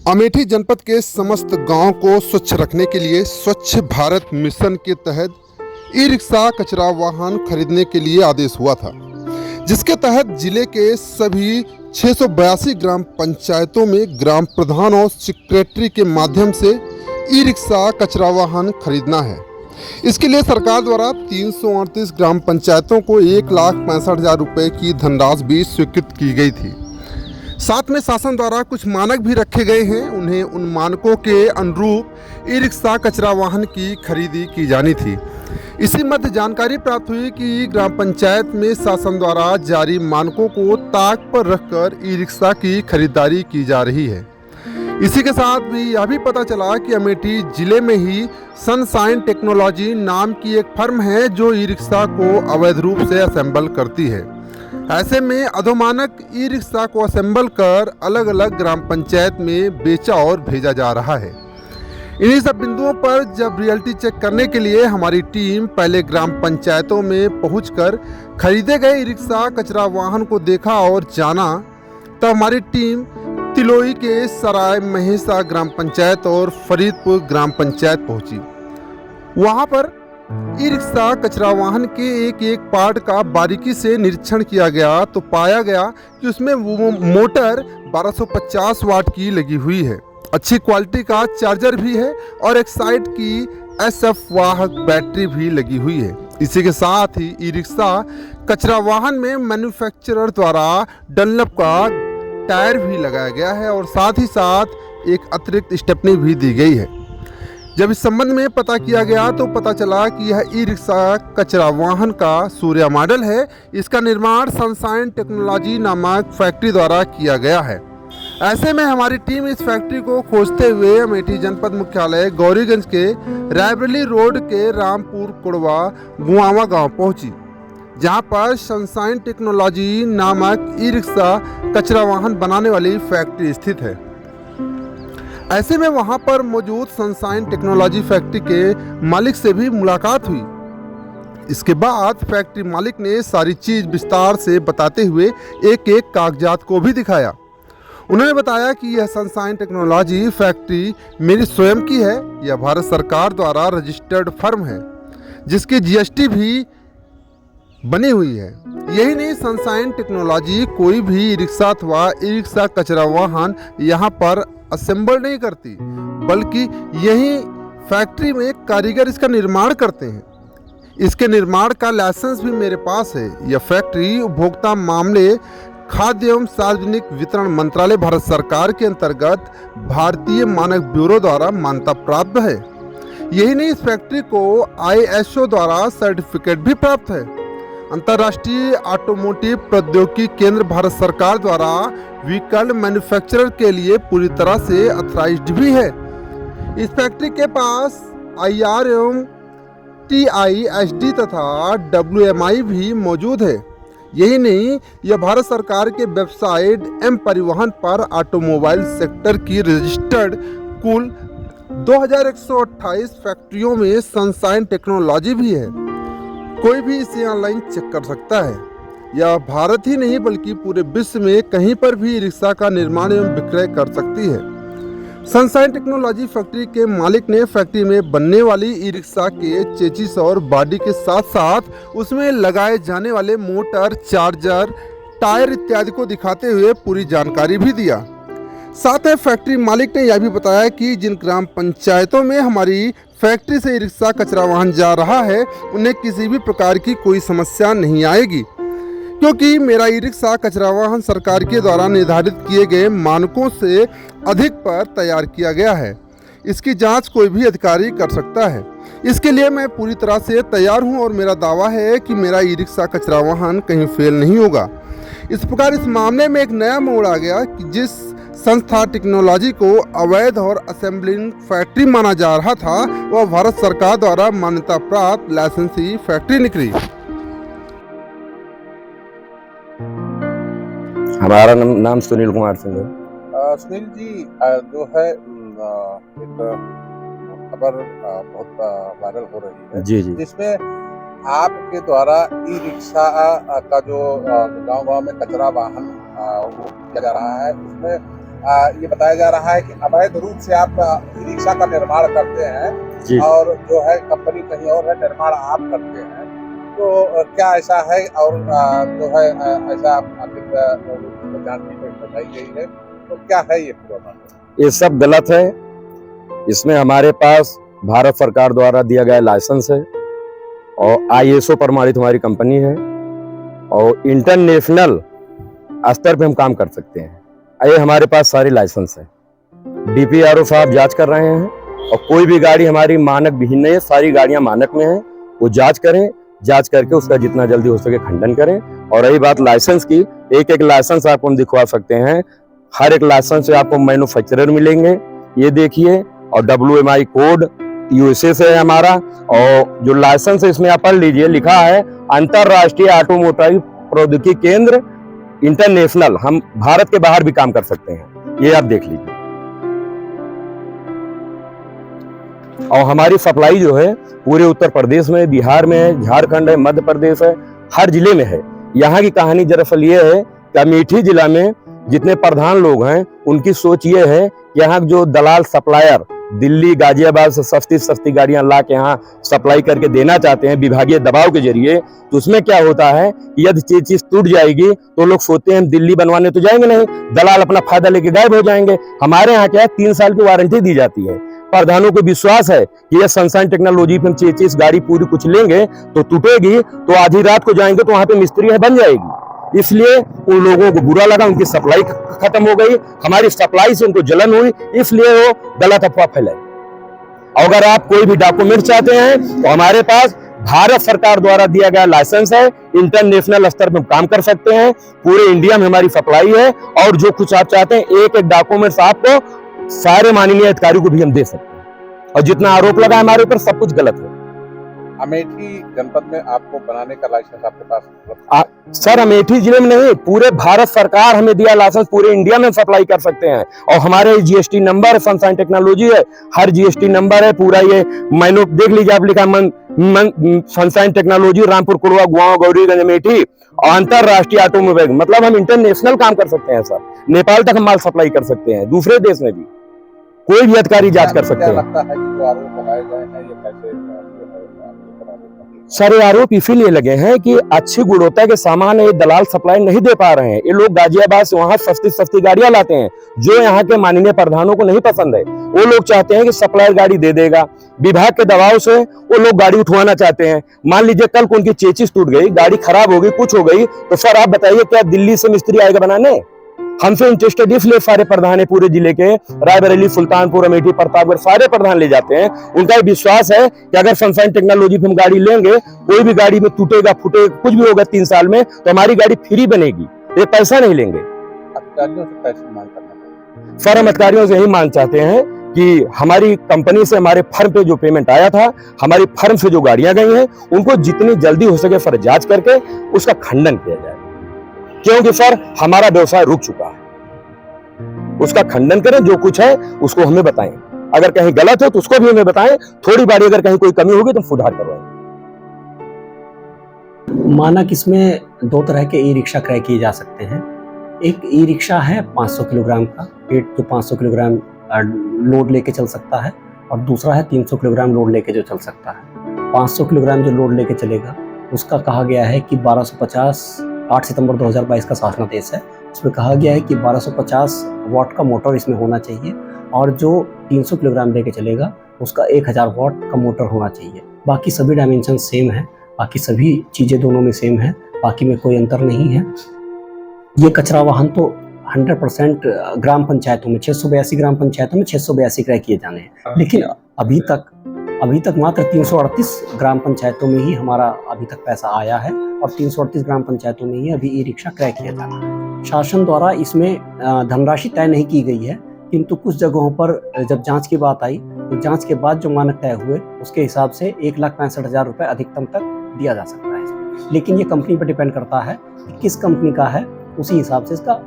अमेठी जनपद के समस्त गांव को स्वच्छ रखने के लिए स्वच्छ भारत मिशन के तहत ई रिक्शा कचरा वाहन खरीदने के लिए आदेश हुआ था, जिसके तहत जिले के सभी 682 ग्राम पंचायतों में ग्राम प्रधान और सेक्रेटरी के माध्यम से ई रिक्शा कचरा वाहन खरीदना है। इसके लिए सरकार द्वारा 338 ग्राम पंचायतों को 1,65,000 रुपये की धनराशि भी स्वीकृत की गई थी। साथ में शासन द्वारा कुछ मानक भी रखे गए हैं, उन्हें उन मानकों के अनुरूप ई रिक्शा कचरा वाहन की खरीदी की जानी थी। इसी मध्य जानकारी प्राप्त हुई कि ग्राम पंचायत में शासन द्वारा जारी मानकों को ताक पर रखकर ई रिक्शा की खरीदारी की जा रही है। इसी के साथ भी यह भी पता चला कि अमेठी जिले में ही सनशाइन टेक्नोलॉजी नाम की एक फर्म है जो ई रिक्शा को अवैध रूप से असेंबल करती है। ऐसे में अधोमानक ई रिक्शा को असेंबल कर अलग अलग ग्राम पंचायत में बेचा और भेजा जा रहा है। इन्हीं सब बिंदुओं पर जब रियलिटी चेक करने के लिए हमारी टीम पहले ग्राम पंचायतों में पहुंचकर खरीदे गए ई रिक्शा कचरा वाहन को देखा और जाना, तब हमारी टीम तिलोई के सराय महेशा ग्राम पंचायत और फरीदपुर ग्राम पंचायत पहुंची। वहां पर ई रिक्शा कचरा वाहन के एक एक पार्ट का बारीकी से निरीक्षण किया गया तो पाया गया कि उसमें वो मोटर 1250 वाट की लगी हुई है, अच्छी क्वालिटी का चार्जर भी है और एक साइड की SF वाहक बैटरी भी लगी हुई है। इसी के साथ ही ई रिक्शा कचरा वाहन में मैन्युफैक्चरर द्वारा डनलप का टायर भी लगाया गया है और साथ ही साथ एक अतिरिक्त स्टेपनी भी दी गई है। जब इस संबंध में पता किया गया तो पता चला कि यह ई रिक्शा कचरा वाहन का सूर्या मॉडल है। इसका निर्माण सनशाइन टेक्नोलॉजी नामक फैक्ट्री द्वारा किया गया है। ऐसे में हमारी टीम इस फैक्ट्री को खोजते हुए अमेठी जनपद मुख्यालय गौरीगंज के रायबरेली रोड के रामपुर कुड़वा गुआवा गांव पहुंची, जहां पर सनशाइन टेक्नोलॉजी नामक ई रिक्शा कचरा वाहन बनाने वाली फैक्ट्री स्थित है। ऐसे में वहां पर मौजूद सनशाइन टेक्नोलॉजी फैक्ट्री के मालिक से भी मुलाकात हुई। इसके बाद फैक्ट्री मालिक ने सारी चीज विस्तार से बताते हुए एक एक कागजात को भी दिखाया। उन्होंने बताया कि यह सनशाइन टेक्नोलॉजी फैक्ट्री मेरी स्वयं की है। यह भारत सरकार द्वारा रजिस्टर्ड फर्म है, जिसकी GST भी बनी हुई है। यही नहीं, सनशाइन टेक्नोलॉजी कोई भी ई रिक्शा अथवा ई रिक्शा कचरा वाहन यहाँ पर असेंबल नहीं करती, बल्कि यही फैक्ट्री में कारीगर इसका निर्माण करते हैं। इसके निर्माण का लाइसेंस भी मेरे पास है। यह फैक्ट्री उपभोक्ता मामले, खाद्य एवं सार्वजनिक वितरण मंत्रालय भारत सरकार के अंतर्गत भारतीय मानक ब्यूरो द्वारा मान्यता प्राप्त है। यही नहीं, इस फैक्ट्री को ISO द्वारा सर्टिफिकेट भी प्राप्त है। अंतर्राष्ट्रीय ऑटोमोटिव प्रौद्योगिकी केंद्र भारत सरकार द्वारा व्हीकल मैन्युफैक्चरर के लिए पूरी तरह से अथराइज्ड भी है। इस फैक्ट्री के पास IR एवं TISD तथा WMI भी मौजूद है। यही नहीं, यह भारत सरकार के वेबसाइट M परिवहन पर ऑटोमोबाइल सेक्टर की रजिस्टर्ड कुल 2128 फैक्ट्रियों में सनशाइन टेक्नोलॉजी भी है। कोई भी इसे ऑनलाइन चेक कर सकता है। यह भारत ही नहीं बल्कि पूरे विश्व में कहीं पर भी रिक्शा का निर्माण एवं विक्रय कर सकती है। सनशाइन टेक्नोलॉजी फैक्ट्री के मालिक ने फैक्ट्री में बनने वाली ई रिक्शा के चेचिस और बॉडी के साथ साथ उसमें लगाए जाने वाले मोटर, चार्जर, टायर इत्यादि को दिखाते हुए पूरी जानकारी भी दिया। साथ ही फैक्ट्री मालिक ने यह भी बताया कि जिन ग्राम पंचायतों में हमारी फैक्ट्री से ई रिक्शा कचरा वाहन जा रहा है, उन्हें किसी भी प्रकार की कोई समस्या नहीं आएगी, क्योंकि मेरा ई रिक्शा कचरा वाहन सरकार के द्वारा निर्धारित किए गए मानकों से अधिक पर तैयार किया गया है। इसकी जांच कोई भी अधिकारी कर सकता है। इसके लिए मैं पूरी तरह से तैयार हूं और मेरा दावा है कि मेरा ई रिक्शा कचरा वाहन कहीं फेल नहीं होगा। इस प्रकार इस मामले में एक नया मोड़ आ गया कि जिस संस्था टेक्नोलॉजी को अवैध और असेंबलिंग फैक्ट्री माना जा रहा था, वह भारत सरकार द्वारा मान्यता प्राप्त लाइसेंसी फैक्ट्री निकली। हमारा नाम सुनील कुमार सिंह है। सुनील जी, जो है एक खबर बहुत वायरल हो रही है जी, जिसमें आपके द्वारा ई रिक्शा का जो गांव-गांव में कचरा वाहन वो किया जा रहा है, उसमें ये बताया जा रहा है कि अवैध रूप से आप ई रिक्शा का निर्माण करते हैं जी। और जो है कंपनी कहीं और है, निर्माण आप करते हैं, तो क्या ऐसा है? और जो है ऐसा आखिर लोगों को जानकारी बताई गई है, तो क्या है ये पूरा मामला? ये सब गलत है। इसमें हमारे पास भारत सरकार द्वारा दिया गया लाइसेंस है और ISO प्रमाणित हमारी कंपनी है और इंटरनेशनल स्तर पे हम काम कर सकते हैं। ये हमारे पास सारे लाइसेंस है। DPRO साहब जांच कर रहे हैं और कोई भी गाड़ी हमारी मानक विहीन नहीं है, सारी गाड़ियां मानक में हैं। वो जांच करें, जांच करके उसका जितना जल्दी हो सके खंडन करें। और रही बात लाइसेंस की, एक एक लाइसेंस आपको हम दिखवा सकते हैं। हर एक लाइसेंस से आपको मैन्युफैक्चरर मिलेंगे, ये देखिए, और WMI कोड USA से है हमारा। और जो लाइसेंस है इसमें आप पढ़ लीजिए, लिखा है अंतरराष्ट्रीय ऑटोमोबाइल प्रौद्योगिकी केंद्र इंटरनेशनल। हम भारत के बाहर भी काम कर सकते हैं, ये आप देख लीजिए। और हमारी सप्लाई जो है पूरे उत्तर प्रदेश में, बिहार में है, झारखंड है, मध्य प्रदेश है, हर जिले में है। यहाँ की कहानी दरअसल ये है कि अमेठी जिला में जितने प्रधान लोग हैं उनकी सोच ये है कि यहाँ जो दलाल सप्लायर दिल्ली गाजियाबाद से सस्ती सस्ती गाड़ियां ला के यहाँ सप्लाई करके देना चाहते हैं विभागीय दबाव के जरिए, तो उसमें क्या होता है कि यदि चीज टूट जाएगी तो लोग सोचते हैं हम दिल्ली बनवाने तो जाएंगे नहीं, दलाल अपना फायदा लेके गायब हो जाएंगे। हमारे यहाँ क्या है, 3 साल की वारंटी दी जाती है। प्रधानों को विश्वास है कि यह सनशाइन टेक्नोलॉजी पे हम चीज गाड़ी पूरी कुछ लेंगे तो टूटेगी तो आधी रात को जाएंगे तो वहां पे मिस्त्री है बन जाएगी। इसलिए उन लोगों को बुरा लगा, उनकी सप्लाई खत्म हो गई, हमारी सप्लाई से उनको जलन हुई, इसलिए वो गलत अफवाह फैलाई। अगर आप कोई भी डॉक्यूमेंट चाहते हैं तो हमारे पास भारत सरकार द्वारा दिया गया लाइसेंस है, इंटरनेशनल स्तर पर काम कर सकते हैं, पूरे इंडिया में हमारी सप्लाई है। और जो कुछ आप चाहते हैं एक एक डॉक्यूमेंट्स आपको सारे माननीय अधिकारी को भी हम दे सकते हैं। और जितना आरोप लगा हमारे ऊपर सब कुछ गलत है। अमेठी जनपद में आपको बनाने का लाइसेंस आपके पास उपलब्ध है? सर अमेठी जिले में नहीं, पूरे भारत सरकार हमें दिया लाइसेंस, पूरे इंडिया में सप्लाई कर सकते हैं। और हमारे GST नंबर सनशाइन टेक्नोलॉजी है, हर GST नंबर है पूरा। ये मैंने देख लीजिए, आप लिखा सनशाइन टेक्नोलॉजी रामपुर कुड़वा गुआंव गौरीगंज अमेठी और अंतरराष्ट्रीय ऑटोमोबाइल, मतलब हम इंटरनेशनल काम कर सकते हैं सर। नेपाल तक हम माल सप्लाई कर सकते हैं, दूसरे देश में भी कोई भी अधिकारी जांच कर सकते हैं। लगता है कि जो आरोप लगाए गए हैं ये कैसे सारे आरोप इसीलिए लगे हैं कि अच्छी गुणवत्ता के सामान ये दलाल सप्लाई नहीं दे पा रहे हैं। ये लोग गाजियाबाद से वहां सस्ती सस्ती गाड़ियां लाते हैं जो यहाँ के माननीय प्रधानों को नहीं पसंद है। वो लोग चाहते हैं कि सप्लायर गाड़ी दे देगा, विभाग के दबाव से वो लोग गाड़ी उठवाना चाहते हैं। मान लीजिए कल को उनकी चेचिस टूट गई, गाड़ी खराब हो गई, कुछ हो गई, तो सर आप बताइए क्या दिल्ली से मिस्त्री आएगा बनाने? हमसे इंटरेस्टेड इसलिए सारे प्रधान है पूरे जिले के, रायबरेली, सुल्तानपुर, अमेठी, प्रतापगढ़ सारे प्रधान ले जाते हैं। उनका विश्वास है कि अगर सनशाइन टेक्नोलॉजी पे हम गाड़ी लेंगे, कोई भी गाड़ी में टूटेगा फूटेगा कुछ भी होगा 3 साल में, तो हमारी गाड़ी फ्री बनेगी, ये पैसा नहीं लेंगे। अधिकारियों से कैसे मांग करना चाहिए? सर हम अधिकारियों से यही मांग चाहते हैं कि हमारी कंपनी से हमारे फर्म पे जो पेमेंट आया था, हमारी फर्म से जो गाड़ियां गई हैं, उनको जितनी जल्दी हो सके सर जांच करके उसका खंडन किया जाए। क्योंकि सर हमारा व्यवसाय रुक चुका है, उसका खंडन करें, जो कुछ है उसको हमें बताएं। अगर कहीं गलत हो तो उसको भी हमें बताएं, थोड़ी बारी अगर कहीं कोई कमी होगी तो सुधार करवाएं। मानक इसमें 2 तरह के ई रिक्शा क्रय किए जा सकते हैं। एक ई रिक्शा है 500 किलोग्राम का, पेट जो 500 किलोग्राम लोड लेके चल सकता है, और दूसरा है 300 किलोग्राम लोड लेके जो चल सकता है। 500 किलोग्राम जो लोड लेके चलेगा उसका कहा गया है कि 1250 8 सितंबर 2022 का शासनादेश है, इसमें कहा गया है कि 1250 वाट का मोटर इसमें होना चाहिए, और जो 300 किलोग्राम लेके चलेगा उसका 1000 वाट का मोटर होना चाहिए। बाकी सभी डायमेंशन सेम है, बाकी सभी चीज़ें दोनों में सेम है, बाकी में कोई अंतर नहीं है। ये कचरा वाहन तो 100% ग्राम पंचायतों में 682 ग्राम पंचायतों में 682 क्रय किए जाने हैं, लेकिन अभी तक मात्र 338 ग्राम पंचायतों में ही हमारा अभी तक पैसा आया है, और 338 ग्राम पंचायतों में ही अभी ई रिक्शा क्रय किया जाना है। शासन द्वारा इसमें धनराशि तय नहीं की गई है, किंतु कुछ जगहों पर जब जांच की बात आई तो जांच के बाद जो मानक तय हुए उसके हिसाब से 1,65,000 रुपये अधिकतम तक दिया जा सकता है इसमें। लेकिन ये कंपनी पर डिपेंड करता है कि किस कंपनी का है, उसी हिसाब से इसका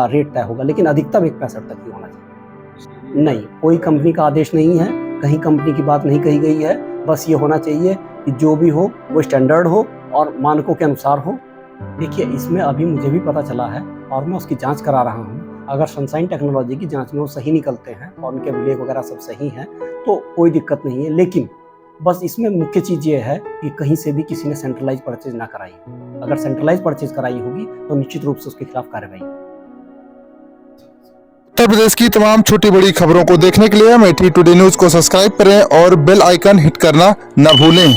रेट तय होगा, लेकिन अधिकतम 1,65,000 तक ही होना चाहिए। नहीं, कोई कंपनी का आदेश नहीं है, कहीं कंपनी की बात नहीं कही गई है, बस ये होना चाहिए कि जो भी हो वो स्टैंडर्ड हो और मानकों के अनुसार हो। देखिए इसमें अभी मुझे भी पता चला है और मैं उसकी जांच करा रहा हूँ अगर सनशाइन टेक्नोलॉजी की जांच में वो सही निकलते हैं और उनके अभिलेख वगैरह सब सही हैं तो कोई दिक्कत नहीं है। लेकिन बस इसमें मुख्य चीज़ ये है कि कहीं से भी किसी ने सेंट्रलाइज परचेज ना कराई। अगर सेंट्रलाइज परचेज कराई होगी तो निश्चित रूप से उसके खिलाफ कार्रवाई। उत्तर प्रदेश की तमाम छोटी बड़ी खबरों को देखने के लिए अमेठी टुडे न्यूज़ को सब्सक्राइब करें और बेल आइकन हिट करना न भूलें।